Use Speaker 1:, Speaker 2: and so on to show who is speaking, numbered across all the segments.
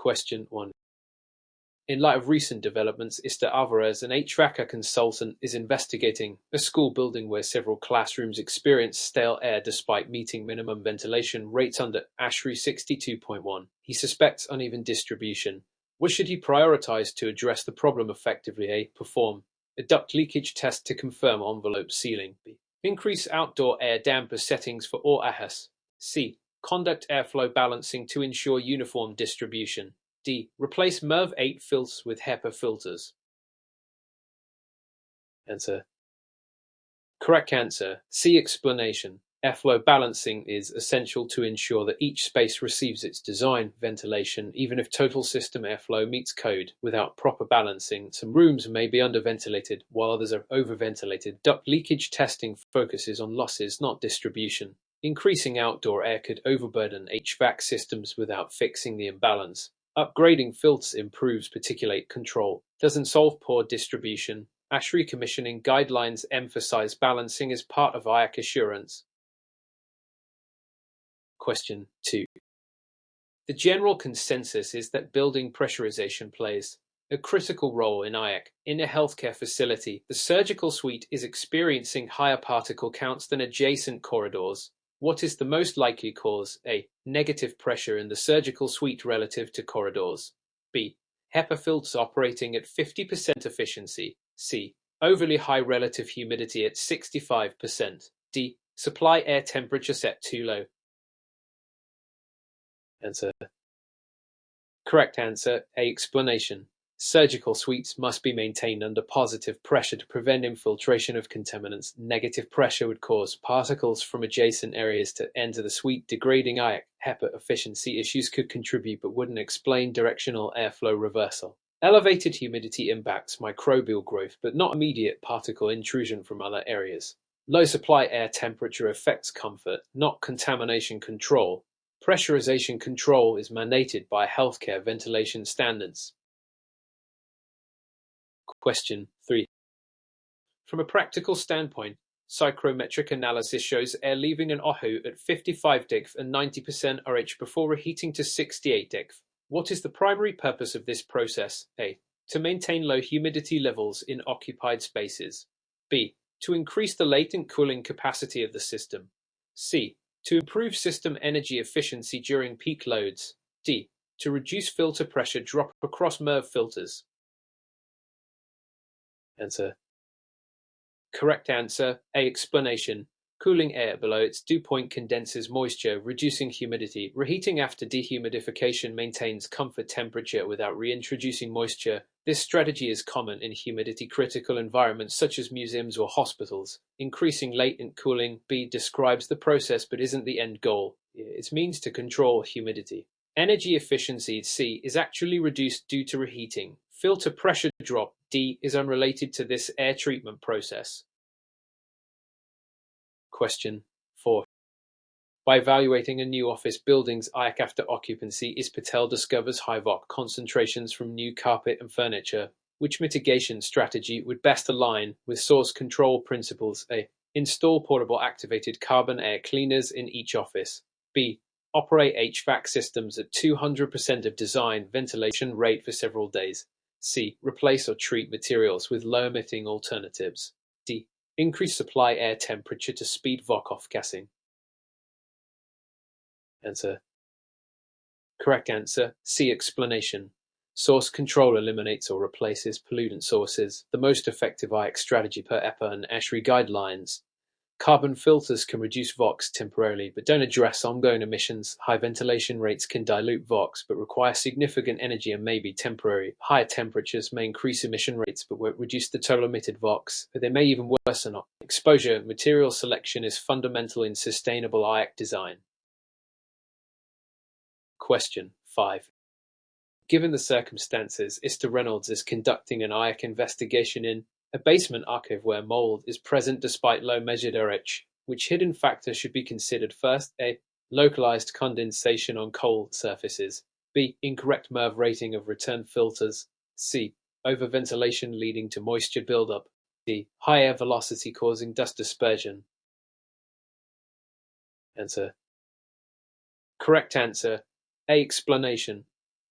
Speaker 1: Question 1. In light of recent developments, Mr. Alvarez, an HVACR consultant, is investigating a school building where several classrooms experience stale air despite meeting minimum ventilation rates under ASHRAE 62.1. He suspects uneven distribution. What should he prioritize to address the problem effectively? A. Perform a duct leakage test to confirm envelope sealing. B. Increase outdoor air damper settings for all AHAs. C. Conduct airflow balancing to ensure uniform distribution. D. Replace MERV 8 filters with HEPA filters. Answer. Correct answer. C. Explanation. Airflow balancing is essential to ensure that each space receives its design ventilation, even if total system airflow meets code. Without proper balancing, some rooms may be underventilated, while others are overventilated. Duct leakage testing focuses on losses, not distribution. Increasing outdoor air could overburden HVAC systems without fixing the imbalance. Upgrading filters improves particulate control, doesn't solve poor distribution. ASHRAE commissioning guidelines emphasize balancing as part of IEC assurance. Question 2. The general consensus is that building pressurization plays a critical role in IEC. In a healthcare facility, the surgical suite is experiencing higher particle counts than adjacent corridors. What is the most likely cause? A. Negative pressure in the surgical suite relative to corridors. B. HEPA filters operating at 50% efficiency. C. Overly high relative humidity at 65%. D. Supply air temperature set too low. Answer. Correct answer. A. Explanation. Surgical suites must be maintained under positive pressure to prevent infiltration of contaminants. Negative pressure would cause particles from adjacent areas to enter the suite, degrading IEC. HEPA efficiency issues could contribute but wouldn't explain directional airflow reversal. Elevated humidity impacts microbial growth but not immediate particle intrusion from other areas. Low supply air temperature affects comfort, not contamination control. Pressurization control is mandated by healthcare ventilation standards. Question 3. From a practical standpoint, psychrometric analysis shows air leaving an OHU at 55 degf and 90% RH before reheating to 68 degf. What is the primary purpose of this process? A. To maintain low humidity levels in occupied spaces. B. To increase the latent cooling capacity of the system. C. To improve system energy efficiency during peak loads. D. To reduce filter pressure drop across MERV filters. Answer. Correct answer. A. Explanation. Cooling air below its dew point condenses moisture, reducing humidity. Reheating after dehumidification maintains comfort temperature without reintroducing moisture. This strategy is common in humidity-critical environments such as museums or hospitals. Increasing latent cooling. B. Describes the process but isn't the end goal. It means to control humidity. Energy efficiency. C. Is actually reduced due to reheating. Filter pressure drop. D. Is unrelated to this air treatment process. Question 4. By evaluating a new office building's IEC after occupancy, Patel discovers high VOC concentrations from new carpet and furniture. Which mitigation strategy would best align with source control principles? A. Install portable activated carbon air cleaners in each office. B. Operate HVAC systems at 200% of design ventilation rate for several days. C. Replace or treat materials with low-emitting alternatives. D. Increase supply air temperature to speed VOC off-gassing. Answer. Correct answer. C. Explanation. Source control eliminates or replaces pollutant sources. The most effective IEC strategy per EPA and ASHRAE guidelines. Carbon filters can reduce VOCs temporarily, but don't address ongoing emissions. High ventilation rates can dilute VOCs, but require significant energy and may be temporary. Higher temperatures may increase emission rates, but won't reduce the total emitted VOCs, but they may even worsen. Exposure material selection is fundamental in sustainable IEC design. Question 5. Given the circumstances, Mr. Reynolds is conducting an IEC investigation in a basement archive where mold is present despite low measured RH. Which hidden factor should be considered first? A. Localized condensation on cold surfaces. B. Incorrect MERV rating of return filters. C. Overventilation leading to moisture buildup. D. High air velocity causing dust dispersion. Answer. Correct answer. A. Explanation.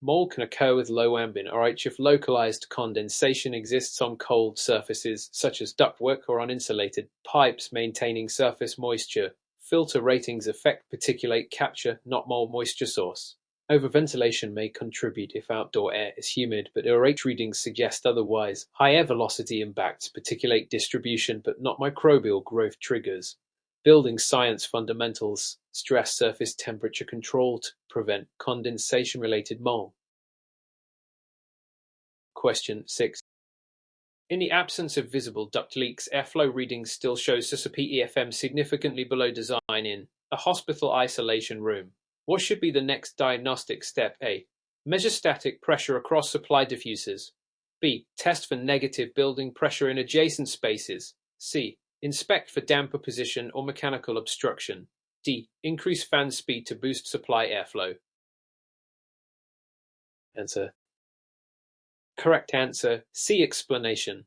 Speaker 1: Mold can occur with low ambient RH if localized condensation exists on cold surfaces, such as ductwork or uninsulated pipes maintaining surface moisture. Filter ratings affect particulate capture, not mold moisture source. Overventilation may contribute if outdoor air is humid, but RH readings suggest otherwise. High air velocity impacts particulate distribution, but not microbial growth triggers. Building science fundamentals stress surface temperature control to prevent condensation-related mold. Question 6. In the absence of visible duct leaks, airflow readings still show SSP-EFM significantly below design in a hospital isolation room. What should be the next diagnostic step? A. Measure static pressure across supply diffusers. B. Test for negative building pressure in adjacent spaces. C. Inspect for damper position or mechanical obstruction. D. Increase fan speed to boost supply airflow. Answer. Correct answer. C. Explanation.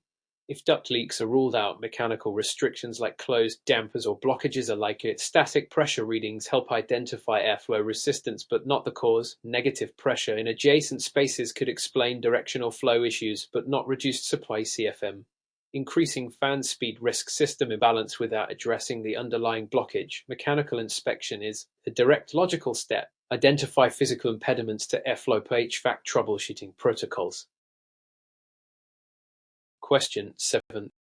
Speaker 1: If duct leaks are ruled out, mechanical restrictions like closed dampers or blockages are likely. Static pressure readings help identify airflow resistance but not the cause. Negative pressure in adjacent spaces could explain directional flow issues but not reduced supply CFM. Increasing fan speed risks system imbalance without addressing the underlying blockage. Mechanical inspection is a direct logical step. Identify physical impediments to airflow per HVAC troubleshooting protocols. Question 7.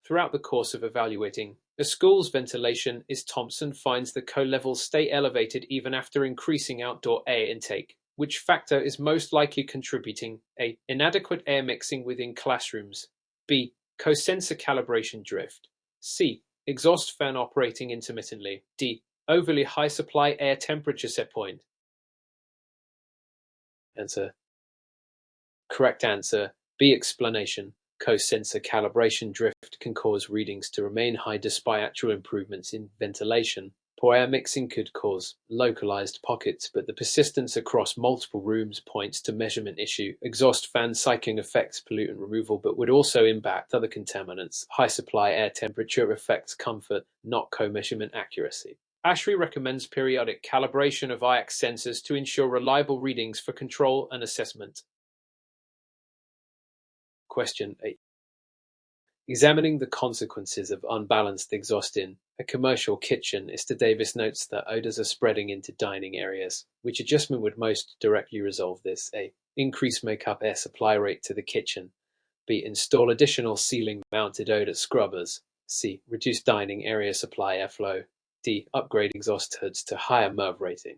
Speaker 1: Throughout the course of evaluating a school's ventilation, Thompson finds the CO levels stay elevated even after increasing outdoor air intake. Which factor is most likely contributing? A. Inadequate air mixing within classrooms. B. Co-sensor calibration drift. C. Exhaust fan operating intermittently. D. Overly high supply air temperature set point. Answer. Correct answer. B. Explanation. Co-sensor calibration drift can cause readings to remain high despite actual improvements in ventilation. Poor air mixing could cause localized pockets, but the persistence across multiple rooms points to measurement issue. Exhaust fan cycling affects pollutant removal, but would also impact other contaminants. High supply air temperature affects comfort, not co-measurement accuracy. ASHRAE recommends periodic calibration of IEC sensors to ensure reliable readings for control and assessment. Question 8. Examining the consequences of unbalanced exhaust in a commercial kitchen, Mr. Davis notes that odors are spreading into dining areas. Which adjustment would most directly resolve this? A. Increase makeup air supply rate to the kitchen. B. Install additional ceiling-mounted odor scrubbers. C. Reduce dining area supply airflow. D. Upgrade exhaust hoods to higher MERV rating.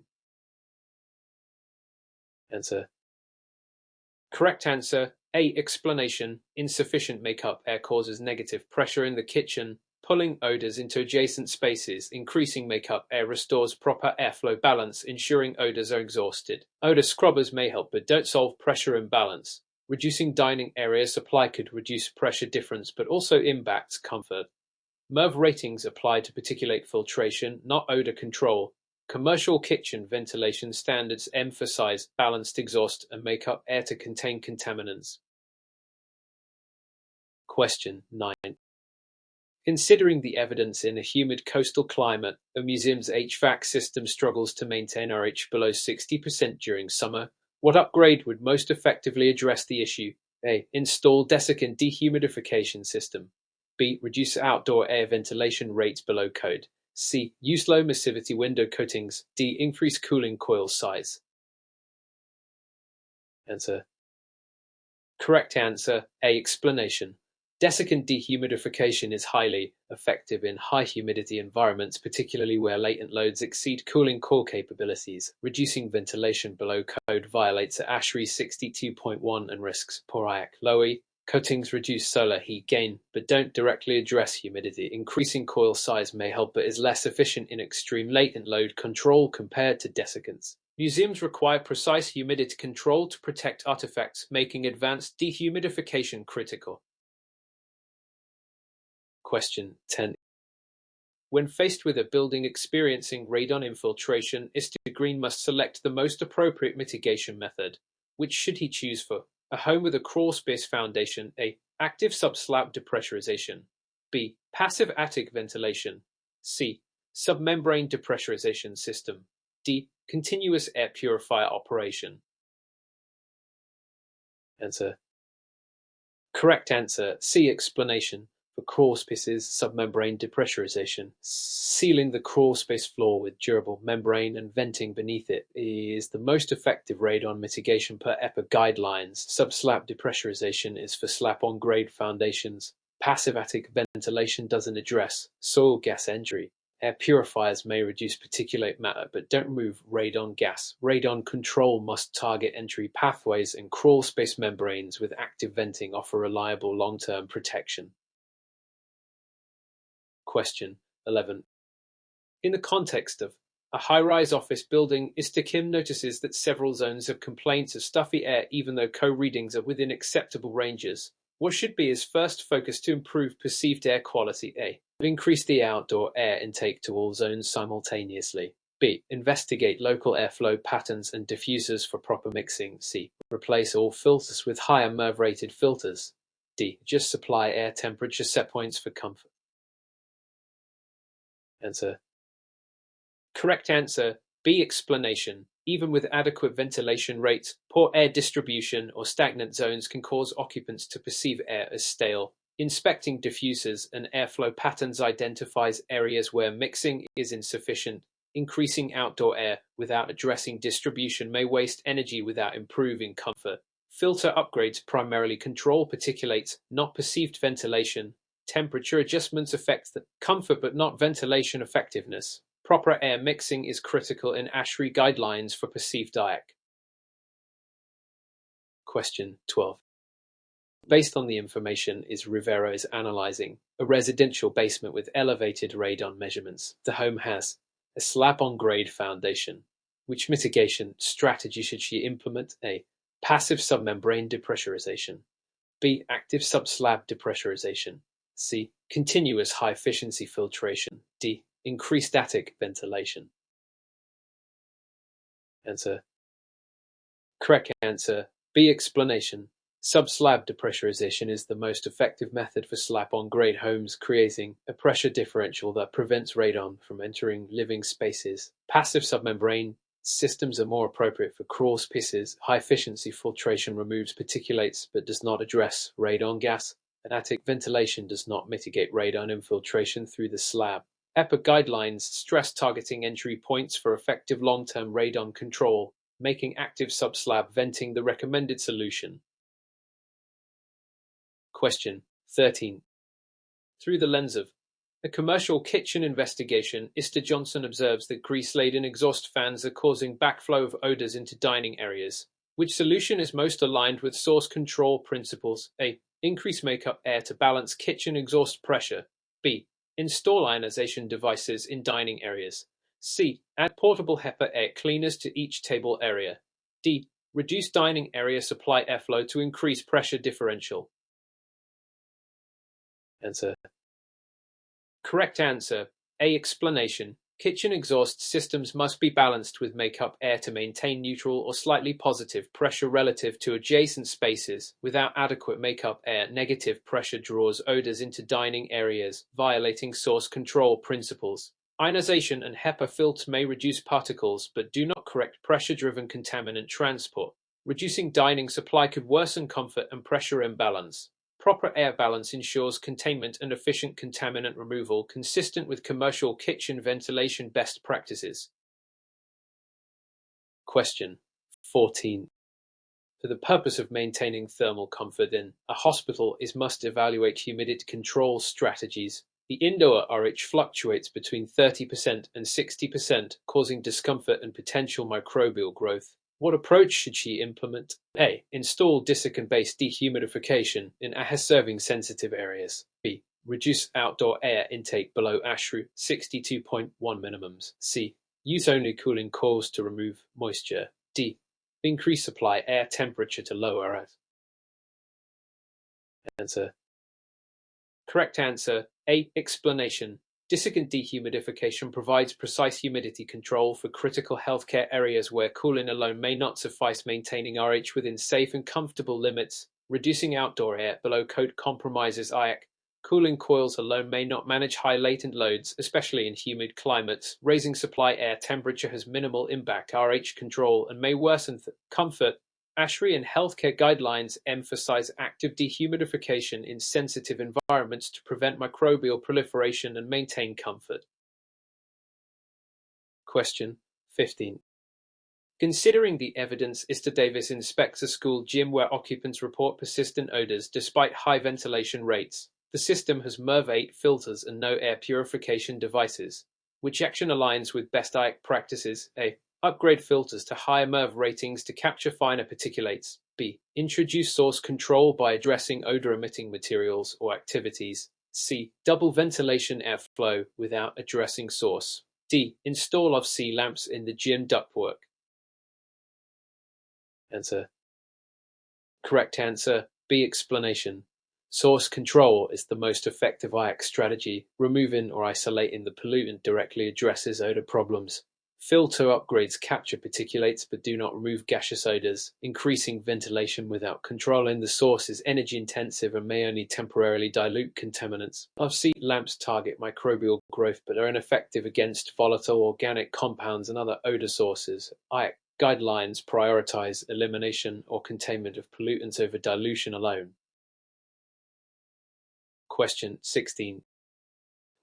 Speaker 1: Answer. Correct answer. A. Explanation. Insufficient makeup air causes negative pressure in the kitchen, pulling odors into adjacent spaces. Increasing makeup air restores proper airflow balance, ensuring odors are exhausted. Odor scrubbers may help but don't solve pressure imbalance. Reducing dining area supply could reduce pressure difference but also impacts comfort. MERV ratings apply to particulate filtration, not odor control. Commercial kitchen ventilation standards emphasize balanced exhaust and makeup air to contain contaminants. Question 9. Considering the evidence in a humid coastal climate, a museum's HVAC system struggles to maintain RH below 60% during summer, what upgrade would most effectively address the issue? A. Install desiccant dehumidification system. B. Reduce outdoor air ventilation rates below code. C. Use low emissivity window coatings. D. Increase cooling coil size. Answer. Correct answer. A. Explanation. Desiccant dehumidification is highly effective in high humidity environments, particularly where latent loads exceed cooling coil capabilities. Reducing ventilation below code violates ASHRAE 62.1 and risks poor IEC. Low E. Coatings reduce solar heat gain, but don't directly address humidity. Increasing coil size may help, but is less efficient in extreme latent load control compared to desiccants. Museums require precise humidity control to protect artifacts, making advanced dehumidification critical. Question 10. When faced with a building experiencing radon infiltration, Mr. Green must select the most appropriate mitigation method. Which should he choose for a home with a crawl space foundation? A. Active subslab depressurization. B. Passive attic ventilation. C. Submembrane depressurization system. D. Continuous air purifier operation. Answer. Correct answer. C. Explanation. For crawl spaces, submembrane depressurization. Sealing the crawl space floor with durable membrane and venting beneath it is the most effective radon mitigation per EPA guidelines. Subslab depressurization is for slap-on-grade foundations. Passive attic ventilation doesn't address soil gas entry. Air purifiers may reduce particulate matter but don't remove radon gas. Radon control must target entry pathways, and crawl space membranes with active venting offer reliable long-term protection. Question 11. In the context of a high-rise office building, Mr. Kim notices that several zones have complaints of stuffy air even though co-readings are within acceptable ranges. What should be his first focus to improve perceived air quality? A. Increase the outdoor air intake to all zones simultaneously. B. Investigate local airflow patterns and diffusers for proper mixing. C. Replace all filters with higher MERV-rated filters. D. Just supply air temperature set points for comfort. Answer. Correct answer. B. Explanation. Even with adequate ventilation rates, poor air distribution or stagnant zones can cause occupants to perceive air as stale. Inspecting diffusers and airflow patterns identifies areas where mixing is insufficient. Increasing outdoor air without addressing distribution may waste energy without improving comfort. Filter upgrades primarily control particulates, not perceived ventilation. Temperature adjustments affect the comfort but not ventilation effectiveness. Proper air mixing is critical in ASHRAE guidelines for perceived IEC. Question 12. Based on the information Rivera is analyzing, a residential basement with elevated radon measurements. The home has a slab-on-grade foundation. Which mitigation strategy should she implement? A. Passive submembrane depressurization. B. Active subslab depressurization. C. Continuous high-efficiency filtration. D. Increased attic ventilation. Answer. Correct answer. B. Explanation. Subslab depressurization is the most effective method for slab-on-grade homes, creating a pressure differential that prevents radon from entering living spaces. Passive submembrane systems are more appropriate for crawl spaces. High-efficiency filtration removes particulates but does not address radon gas. And attic ventilation does not mitigate radon infiltration through the slab. EPA guidelines stress targeting entry points for effective long-term radon control, making active subslab venting the recommended solution. Question 13. Through the lens of a commercial kitchen investigation, Mr. Johnson observes that grease-laden exhaust fans are causing backflow of odors into dining areas. Which solution is most aligned with source control principles? A. Increase makeup air to balance kitchen exhaust pressure. B. Install ionization devices in dining areas. C. Add portable HEPA air cleaners to each table area. D. Reduce dining area supply airflow to increase pressure differential. Answer. Correct answer. A. Explanation. Kitchen exhaust systems must be balanced with makeup air to maintain neutral or slightly positive pressure relative to adjacent spaces. Without adequate makeup air, negative pressure draws odors into dining areas, violating source control principles. Ionization and HEPA filters may reduce particles but do not correct pressure-driven contaminant transport. Reducing dining supply could worsen comfort and pressure imbalance. Proper air balance ensures containment and efficient contaminant removal consistent with commercial kitchen ventilation best practices. Question 14. For the purpose of maintaining thermal comfort in a hospital, it must evaluate humidity control strategies. The indoor RH fluctuates between 30% and 60%, causing discomfort and potential microbial growth. What approach should she implement? A. Install desiccant-based dehumidification in air-serving sensitive areas. B. Reduce outdoor air intake below ASHRAE 62.1 minimums. C. Use only cooling coils to remove moisture. D. Increase supply air temperature to lower it. Answer. Correct answer. A. Explanation. Desiccant dehumidification provides precise humidity control for critical healthcare areas where cooling alone may not suffice, maintaining RH within safe and comfortable limits. Reducing outdoor air below code compromises IEC. Cooling coils alone may not manage high latent loads, especially in humid climates. Raising supply air temperature has minimal impact RH control and may worsen comfort ASHRAE and healthcare guidelines emphasize active dehumidification in sensitive environments to prevent microbial proliferation and maintain comfort. Question 15. Considering the evidence, Mr. Davis inspects a school gym where occupants report persistent odors despite high ventilation rates. The system has MERV-8 filters and no air purification devices. Which action aligns with best IEC practices? A. Upgrade filters to higher MERV ratings to capture finer particulates. B. Introduce source control by addressing odor-emitting materials or activities. C. Double ventilation airflow without addressing source. D. Install of C lamps in the gym ductwork. Answer. Correct answer, B. Explanation. Source control is the most effective IEC strategy. Removing or isolating the pollutant directly addresses odor problems. Filter upgrades capture particulates but do not remove gaseous odors. Increasing ventilation without controlling the source is energy intensive and may only temporarily dilute contaminants. Off-seat lamps target microbial growth but are ineffective against volatile organic compounds and other odor sources. IEC guidelines prioritize elimination or containment of pollutants over dilution alone. Question 16.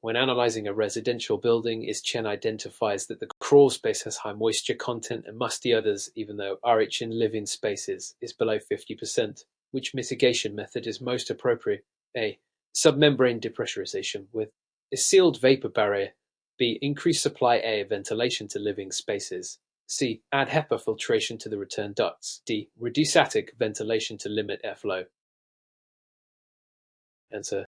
Speaker 1: When analyzing a residential building, ISCHEN identifies that the crawl space has high moisture content and musty odors, even though RH in living spaces is below 50%. Which mitigation method is most appropriate? A. Submembrane depressurization with a sealed vapor barrier. B. Increase supply air ventilation to living spaces. C. Add HEPA filtration to the return ducts. D. Reduce attic ventilation to limit airflow. Answer.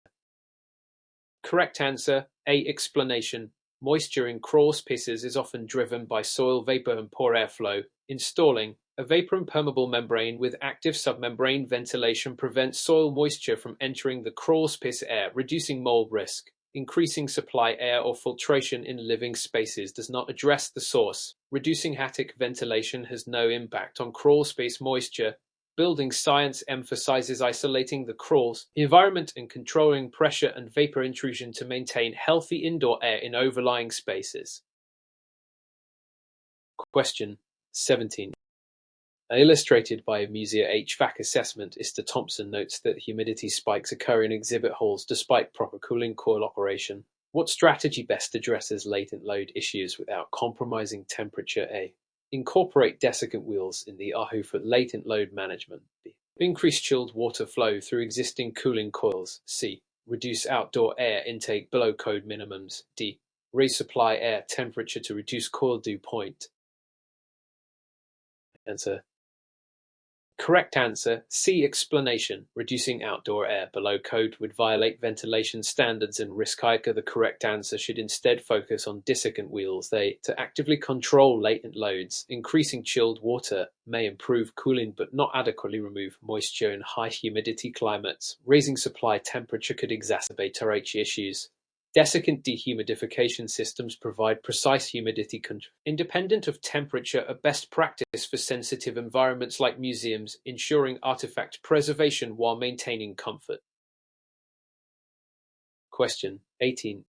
Speaker 1: Correct answer, A. Explanation. Moisture in crawl spaces is often driven by soil vapor and poor airflow. Installing a vapor-impermeable membrane with active submembrane ventilation prevents soil moisture from entering the crawl space air, reducing mold risk. Increasing supply air or filtration in living spaces does not address the source. Reducing attic ventilation has no impact on crawl space moisture. Building science emphasizes isolating the crawls environment and controlling pressure and vapor intrusion to maintain healthy indoor air in overlying spaces. Question 17. Illustrated by a Musia HVAC assessment, Mr. Thompson notes that humidity spikes occur in exhibit halls despite proper cooling coil operation. What strategy best addresses latent load issues without compromising temperature? A. Incorporate desiccant wheels in the AHU for latent load management. B. Increase chilled water flow through existing cooling coils. C. Reduce outdoor air intake below code minimums. D. Resupply air temperature to reduce coil dew point. Answer. Correct answer, C. Explanation. Reducing outdoor air below code would violate ventilation standards and risk HVACR. The correct answer should instead focus on desiccant wheels. To actively control latent loads. Increasing chilled water may improve cooling but not adequately remove moisture in high humidity climates. Raising supply temperature could exacerbate RH issues. Desiccant dehumidification systems provide precise humidity control, independent of temperature, a best practice for sensitive environments like museums, ensuring artifact preservation while maintaining comfort. Question 18.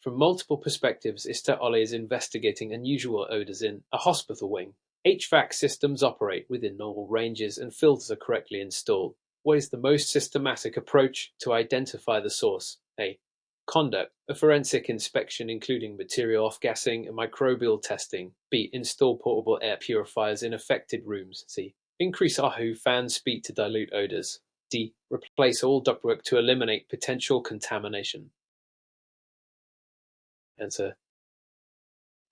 Speaker 1: From multiple perspectives, Mr. Ollie is investigating unusual odors in a hospital wing. HVAC systems operate within normal ranges and filters are correctly installed. What is the most systematic approach to identify the source? A. Conduct a forensic inspection including material off-gassing and microbial testing. B. Install portable air purifiers in affected rooms. C. Increase AHU fan speed to dilute odors. D. Replace all ductwork to eliminate potential contamination. Answer.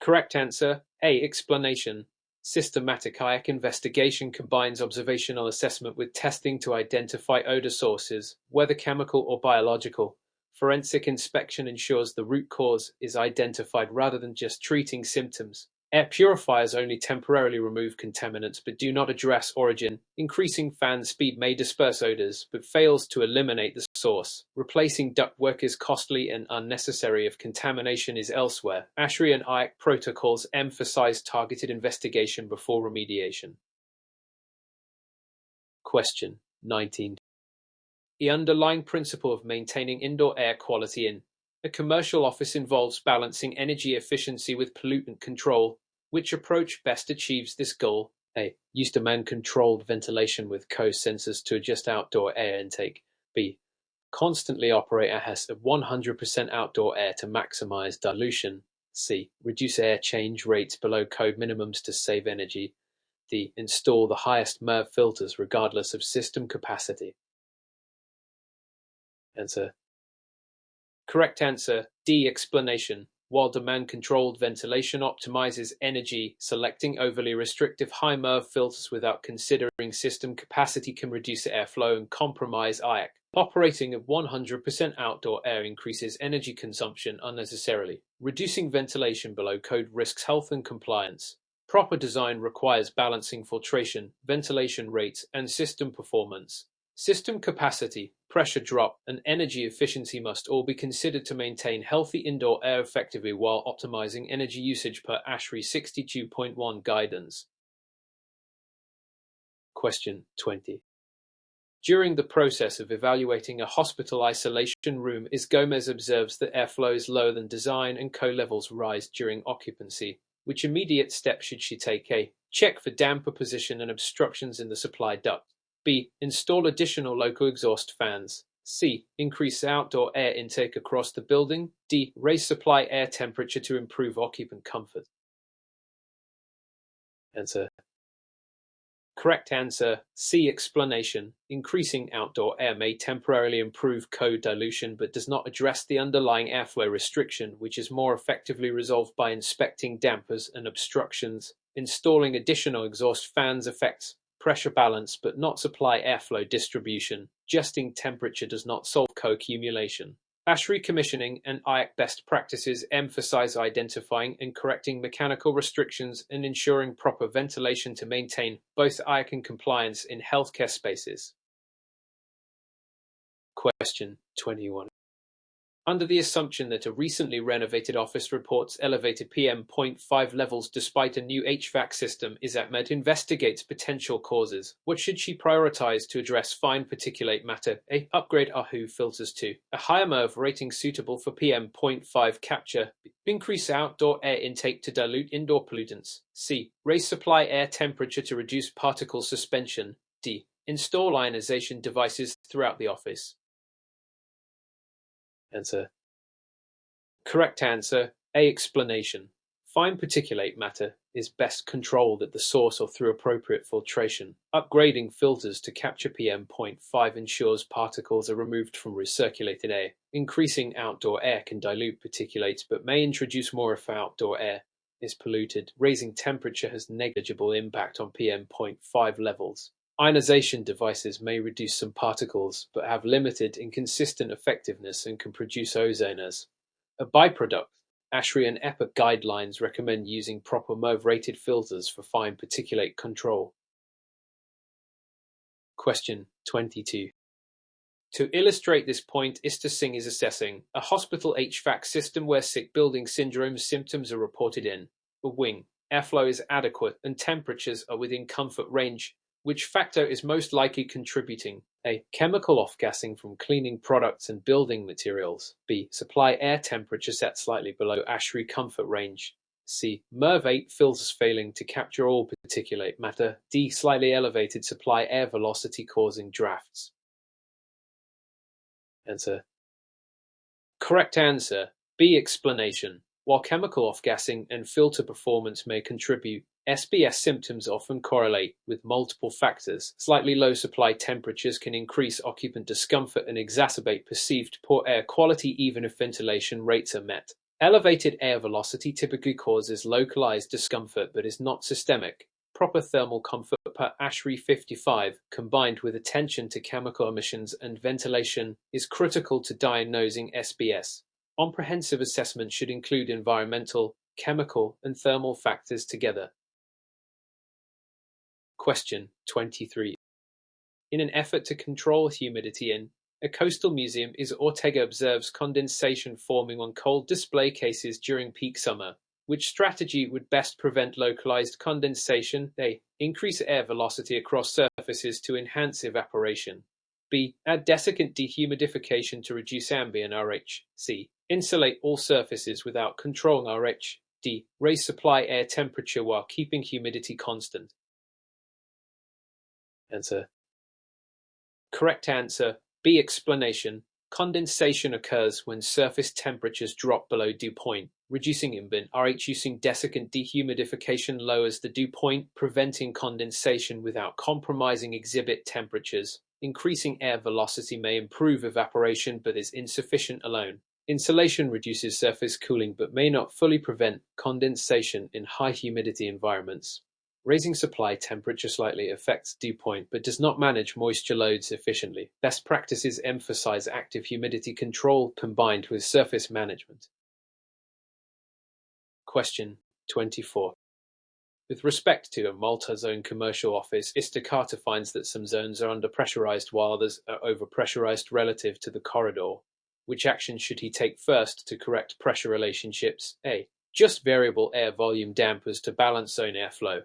Speaker 1: Correct answer, A. Explanation. Systematic HVAC investigation combines observational assessment with testing to identify odor sources, whether chemical or biological. Forensic inspection ensures the root cause is identified rather than just treating symptoms. Air purifiers only temporarily remove contaminants but do not address origin. Increasing fan speed may disperse odors but fails to eliminate the source. Replacing ductwork is costly and unnecessary if contamination is elsewhere. ASHRAE and IEC protocols emphasize targeted investigation before remediation. Question 19. The underlying principle of maintaining indoor air quality in a commercial office involves balancing energy efficiency with pollutant control. Which approach best achieves this goal? A. Use demand-controlled ventilation with co-sensors to adjust outdoor air intake. B. Constantly operate at 100% outdoor air to maximize dilution. C. Reduce air change rates below code minimums to save energy. D. Install the highest MERV filters regardless of system capacity. Answer. Correct answer, D. Explanation. While demand-controlled ventilation optimizes energy, selecting overly restrictive high MERV filters without considering system capacity can reduce airflow and compromise IEC. Operating at 100% outdoor air increases energy consumption unnecessarily. Reducing ventilation below code risks health and compliance. Proper design requires balancing filtration, ventilation rates, and system performance. System capacity, pressure drop, and energy efficiency must all be considered to maintain healthy indoor air effectively while optimizing energy usage per ASHRAE 62.1 guidance. Question 20. During the process of evaluating a hospital isolation room, Gomez observes that airflow is lower than design and co-levels rise during occupancy. Which immediate step should she take? A. Check for damper position and obstructions in the supply duct. B. Install additional local exhaust fans. C. Increase outdoor air intake across the building. D. Raise supply air temperature to improve occupant comfort. Answer. Correct answer, C. Explanation. Increasing outdoor air may temporarily improve code dilution but does not address the underlying airflow restriction, which is more effectively resolved by inspecting dampers and obstructions. Installing additional exhaust fans affects pressure balance but not supply airflow distribution. Adjusting temperature does not solve co-accumulation. ASHRAE commissioning and IEC best practices emphasize identifying and correcting mechanical restrictions and ensuring proper ventilation to maintain both IEC and compliance in healthcare spaces. Question 21. Under the assumption that a recently renovated office reports elevated PM.5 levels despite a new HVAC system, ISATMED investigates potential causes. What should she prioritize to address fine particulate matter? A. Upgrade AHU filters to a higher MERV rating suitable for PM.5 capture. B. Increase outdoor air intake to dilute indoor pollutants. C. Raise supply air temperature to reduce particle suspension. D. Install ionization devices throughout the office. Answer. Correct answer, A. Explanation. Fine particulate matter is best controlled at the source or through appropriate filtration. Upgrading filters to capture PM.5 ensures particles are removed from recirculated air. Increasing outdoor air can dilute particulates but may introduce more if outdoor air is polluted. Raising temperature has negligible impact on PM.5 levels. Ionization devices may reduce some particles, but have limited inconsistent effectiveness and can produce ozone as a byproduct. ASHRAE and EPA guidelines recommend using proper MERV-rated filters for fine particulate control. Question 22. To illustrate this point, Singh is assessing a hospital HVAC system where sick building syndrome symptoms are reported in a wing. Airflow is adequate and temperatures are within comfort range. Which factor is most likely contributing? A. Chemical off-gassing from cleaning products and building materials. B. Supply air temperature set slightly below ASHRAE comfort range. C. MERV 8 filters failing to capture all particulate matter. D. Slightly elevated supply air velocity causing drafts. Answer. Correct answer, B. Explanation. While chemical off-gassing and filter performance may contribute, SBS symptoms often correlate with multiple factors. Slightly low supply temperatures can increase occupant discomfort and exacerbate perceived poor air quality even if ventilation rates are met. Elevated air velocity typically causes localized discomfort but is not systemic. Proper thermal comfort per ASHRAE 55, combined with attention to chemical emissions and ventilation, is critical to diagnosing SBS. Comprehensive assessment should include environmental, chemical, and thermal factors together. Question 23. In an effort to control humidity in a coastal museum, Ortega observes condensation forming on cold display cases during peak summer. Which strategy would best prevent localized condensation? A. Increase air velocity across surfaces to enhance evaporation. B. Add desiccant dehumidification to reduce ambient RH. C. Insulate all surfaces without controlling RH. D. Raise supply air temperature while keeping humidity constant. Answer. Correct answer. B. Explanation. Condensation occurs when surface temperatures drop below dew point. Reducing ambient RH using desiccant dehumidification lowers the dew point, preventing condensation without compromising exhibit temperatures. Increasing air velocity may improve evaporation but is insufficient alone. Insulation reduces surface cooling but may not fully prevent condensation in high humidity environments. Raising supply temperature slightly affects dew point but does not manage moisture loads efficiently. Best practices emphasize active humidity control combined with surface management. Question 24. With respect to a multi-zone commercial office, Carter finds that some zones are under-pressurized while others are over-pressurized relative to the corridor. Which action should he take first to correct pressure relationships? A. Just variable air volume dampers to balance zone airflow.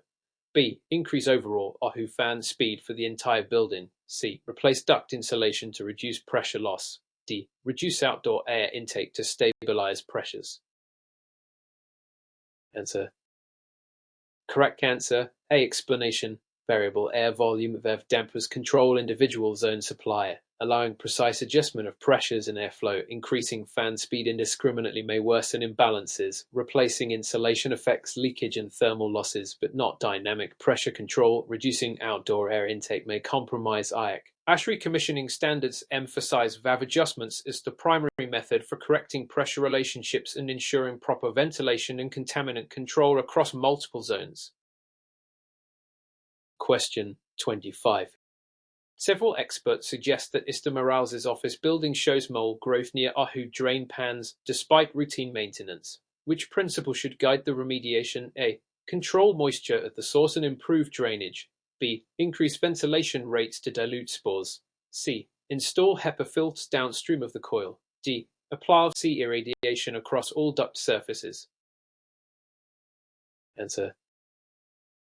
Speaker 1: B. Increase overall Ohu fan speed for the entire building. C. Replace duct insulation to reduce pressure loss. D. Reduce outdoor air intake to stabilize pressures. Answer. Correct answer. A. Explanation. Variable air volume VEV dampers control individual zone supply, allowing precise adjustment of pressures and airflow. Increasing fan speed indiscriminately may worsen imbalances. Replacing insulation affects leakage and thermal losses, but not dynamic pressure control. Reducing outdoor air intake may compromise IEC. ASHRAE commissioning standards emphasize VAV adjustments as the primary method for correcting pressure relationships and ensuring proper ventilation and contaminant control across multiple zones. Question 25. Several experts suggest that Mr. Morales' office building shows mold growth near Ohu drain pans despite routine maintenance. Which principle should guide the remediation? A. Control moisture at the source and improve drainage. B. Increase ventilation rates to dilute spores. C. Install HEPA filters downstream of the coil. D. Apply C irradiation across all duct surfaces. Answer.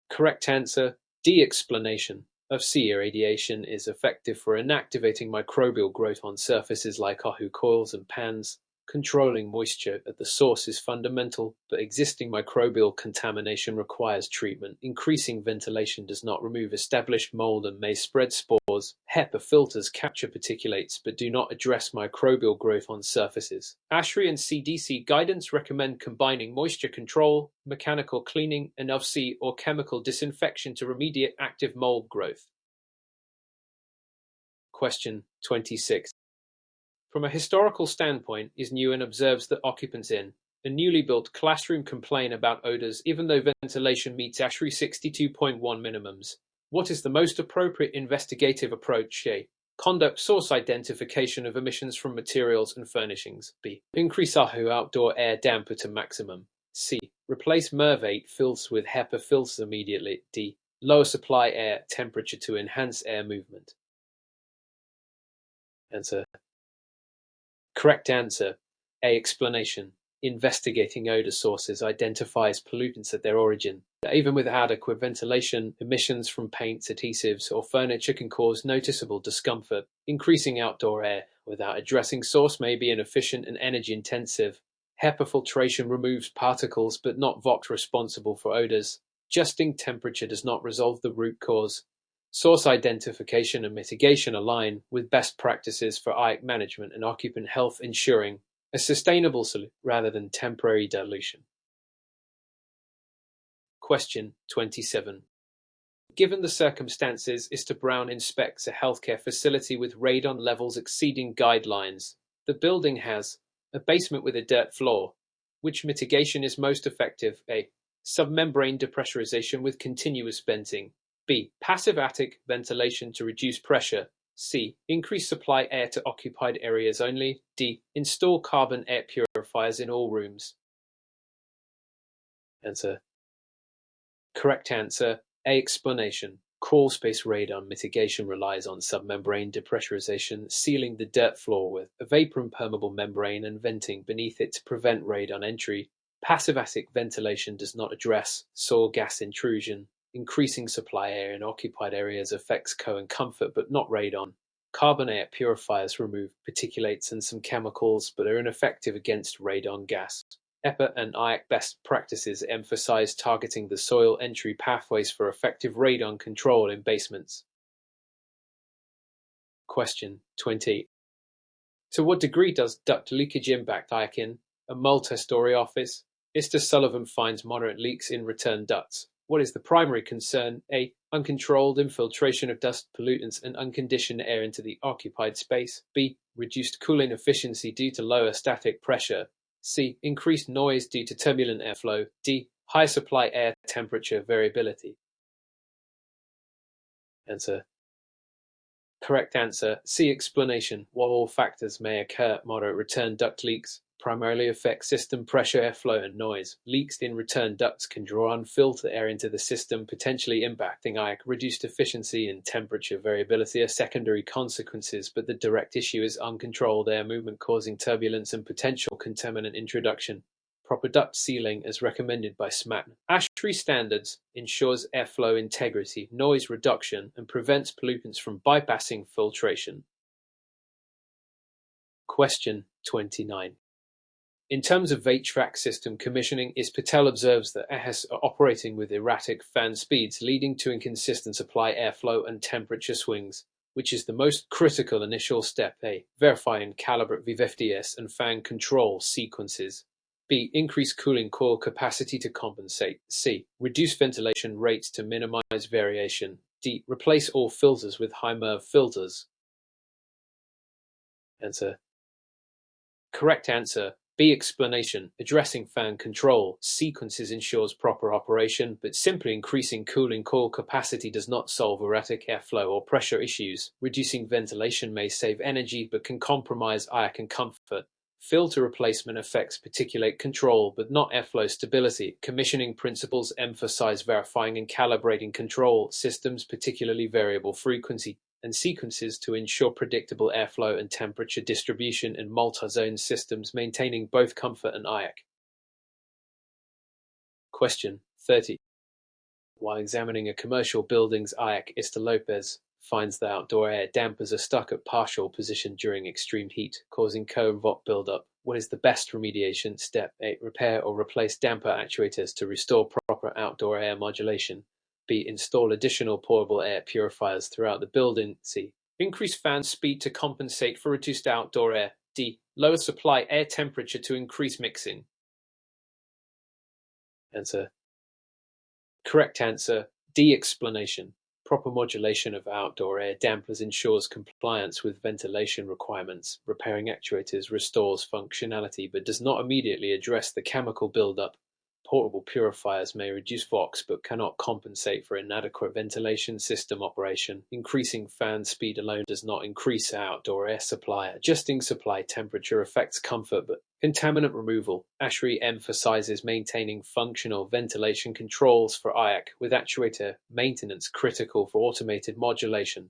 Speaker 1: Correct answer. D. Explanation of C irradiation is effective for inactivating microbial growth on surfaces like Ohu coils and pans. Controlling moisture at the source is fundamental, but existing microbial contamination requires treatment. Increasing ventilation does not remove established mold and may spread spores. HEPA filters capture particulates but do not address microbial growth on surfaces. ASHRAE and CDC guidance recommend combining moisture control, mechanical cleaning, and UV or chemical disinfection to remediate active mold growth. Question 26. From a historical standpoint, is new and observes that occupants in a newly built classroom complain about odors even though ventilation meets ASHRAE 62.1 minimums. What is the most appropriate investigative approach? A. Conduct source identification of emissions from materials and furnishings. B. Increase Ohu outdoor air damper to maximum. C. Replace MERV8 filters with HEPA filters immediately. D. Lower supply air temperature to enhance air movement. Answer. Correct answer. A. Explanation. Investigating odor sources identifies pollutants at their origin. Even with adequate ventilation, emissions from paints, adhesives, or furniture can cause noticeable discomfort. Increasing outdoor air without addressing source may be inefficient and energy-intensive. HEPA filtration removes particles but not VOC responsible for odors. Adjusting temperature does not resolve the root cause. Source identification and mitigation align with best practices for IEC management and occupant health, ensuring a sustainable solution rather than temporary dilution. Question 27. Given the circumstances, Mr. Brown inspects a healthcare facility with radon levels exceeding guidelines. The building has a basement with a dirt floor. Which mitigation is most effective? A. Submembrane depressurization with continuous venting. B. Passive attic ventilation to reduce pressure. C. Increase supply air to occupied areas only. D. Install carbon air purifiers in all rooms. Answer. Correct answer. A. Explanation. Crawl space radon mitigation relies on submembrane depressurization, sealing the dirt floor with a vapor-impermeable membrane and venting beneath it to prevent radon entry. Passive attic ventilation does not address soil gas intrusion. Increasing supply air in occupied areas affects CO and comfort but not radon. Carbon air purifiers remove particulates and some chemicals but are ineffective against radon gas. EPA and IEC best practices emphasize targeting the soil entry pathways for effective radon control in basements. Question 20. To what degree does duct leakage impact IEC in a multi-story office? Mr. Sullivan finds moderate leaks in return ducts. What is the primary concern? A. Uncontrolled infiltration of dust, pollutants, and unconditioned air into the occupied space. B. Reduced cooling efficiency due to lower static pressure. C. Increased noise due to turbulent airflow. D. High supply air temperature variability. Answer. Correct answer. C. Explanation. While all factors may occur, moderate return duct leaks primarily affect system pressure, airflow, and noise. Leaks in return ducts can draw unfiltered air into the system, potentially impacting IEC. Reduced efficiency and temperature variability are secondary consequences, but the direct issue is uncontrolled air movement causing turbulence and potential contaminant introduction. Proper duct sealing, as recommended by SMAT ASHRAE standards, ensures airflow integrity, noise reduction, and prevents pollutants from bypassing filtration. Question 29. In terms of HVAC system commissioning, Patel observes that AHS are operating with erratic fan speeds, leading to inconsistent supply airflow and temperature swings, which is the most critical initial step. A. Verify and calibrate VFDS and fan control sequences. B. Increase cooling coil capacity to compensate. C. Reduce ventilation rates to minimize variation. D. Replace all filters with high MERV filters. Answer. Correct answer. B. Explanation. Addressing fan control sequences ensures proper operation, but simply increasing cooling coil capacity does not solve erratic airflow or pressure issues. Reducing ventilation may save energy, but can compromise IEC and comfort. Filter replacement affects particulate control, but not airflow stability. Commissioning principles emphasize verifying and calibrating control systems, particularly variable frequency and sequences, to ensure predictable airflow and temperature distribution in multi-zone systems, maintaining both comfort and IEC. Question 30. While examining a commercial building's IEC, Mr. Lopez finds the outdoor air dampers are stuck at partial position during extreme heat, causing co-VOC buildup. What is the best remediation? Step 8. Repair or replace damper actuators to restore proper outdoor air modulation. B. Install additional portable air purifiers throughout the building. C. Increase fan speed to compensate for reduced outdoor air. D. Lower supply air temperature to increase mixing. Answer. Correct answer. D. Explanation. Proper modulation of outdoor air dampers ensures compliance with ventilation requirements. Repairing actuators restores functionality but does not immediately address the chemical buildup. Portable purifiers may reduce VOC but cannot compensate for inadequate ventilation system operation. Increasing fan speed alone does not increase outdoor air supply. Adjusting supply temperature affects comfort but contaminant removal. ASHRAE emphasizes maintaining functional ventilation controls for IEC, with actuator maintenance critical for automated modulation.